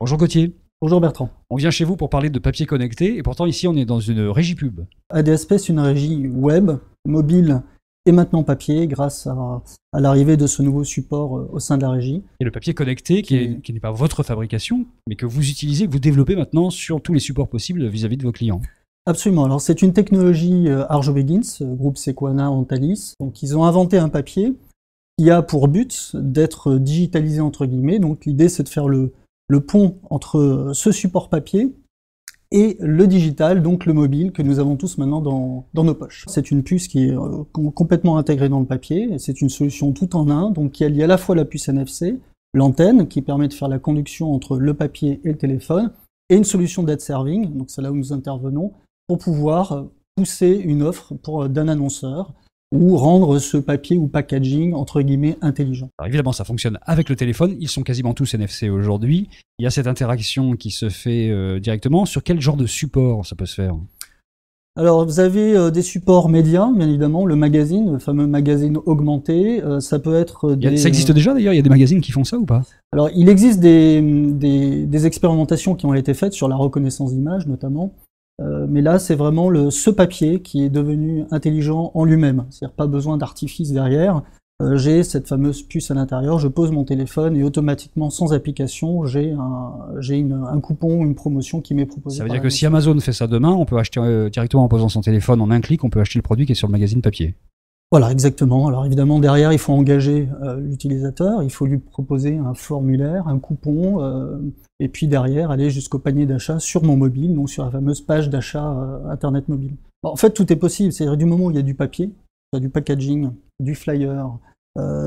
Bonjour Gauthier. Bonjour Bertrand. On vient chez vous pour parler de papier connecté et pourtant ici on est dans une régie pub. ADSP, c'est une régie web, mobile et maintenant papier grâce à l'arrivée de ce nouveau support au sein de la régie. Et le papier connecté qui n'est pas votre fabrication mais que vous utilisez, que vous développez maintenant sur tous les supports possibles vis-à-vis de vos clients. Absolument. Alors c'est une technologie Arjobeggins, groupe Sequana, Antalis. Donc ils ont inventé un papier qui a pour but d'être digitalisé entre guillemets. Donc l'idée c'est de faire le pont entre ce support papier et le digital, donc le mobile que nous avons tous maintenant dans nos poches. C'est une puce qui est complètement intégrée dans le papier et c'est une solution tout en un, donc il y a à la fois la puce NFC, l'antenne qui permet de faire la conduction entre le papier et le téléphone, et une solution d'ad serving, donc c'est là où nous intervenons, pour pouvoir pousser une offre d'un annonceur ou rendre ce papier ou packaging entre guillemets intelligent. Alors évidemment ça fonctionne avec le téléphone, ils sont quasiment tous NFC aujourd'hui, il y a cette interaction qui se fait directement. Sur quel genre de support ça peut se faire ? Alors vous avez des supports médias, bien évidemment, le magazine, le fameux magazine augmenté, ça peut être Ça existe déjà d'ailleurs, il y a des magazines qui font ça ou pas ? Alors il existe des expérimentations qui ont été faites sur la reconnaissance d'image notamment, mais là c'est vraiment ce papier qui est devenu intelligent en lui-même, c'est-à-dire pas besoin d'artifice derrière. J'ai cette fameuse puce à l'intérieur, je pose mon téléphone et automatiquement, sans application, j'ai un coupon, une promotion qui m'est proposée. Ça veut dire que si Amazon fait ça demain, on peut acheter directement en posant son téléphone, en un clic, on peut acheter le produit qui est sur le magazine papier. Voilà, exactement. Alors évidemment, derrière, il faut engager l'utilisateur, il faut lui proposer un formulaire, un coupon, et puis derrière, aller jusqu'au panier d'achat sur mon mobile, donc sur la fameuse page d'achat Internet mobile. Bon, en fait, tout est possible, c'est-à-dire du moment où il y a du papier, du packaging, du flyer,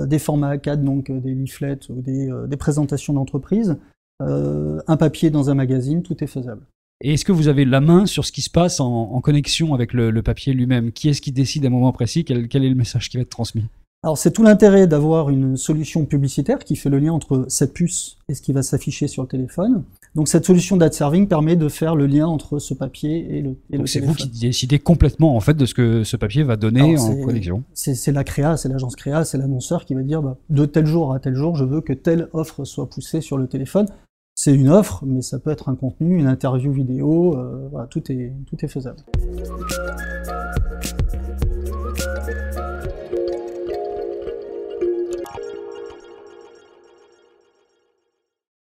des formats A4, donc des leaflets ou des présentations d'entreprise, un papier dans un magazine, tout est faisable. Et est-ce que vous avez la main sur ce qui se passe en connexion avec le papier lui-même ? Qui est-ce qui décide à un moment précis quel est le message qui va être transmis ? Alors c'est tout l'intérêt d'avoir une solution publicitaire qui fait le lien entre cette puce et ce qui va s'afficher sur le téléphone. Donc cette solution d'ad serving permet de faire le lien entre ce papier et le téléphone. C'est vous qui décidez complètement en fait de ce que ce papier va donner en connexion. C'est la créa, c'est l'agence créa, c'est l'annonceur qui va dire de tel jour à tel jour, je veux que telle offre soit poussée sur le téléphone. C'est une offre, mais ça peut être un contenu, une interview vidéo, voilà, tout est faisable.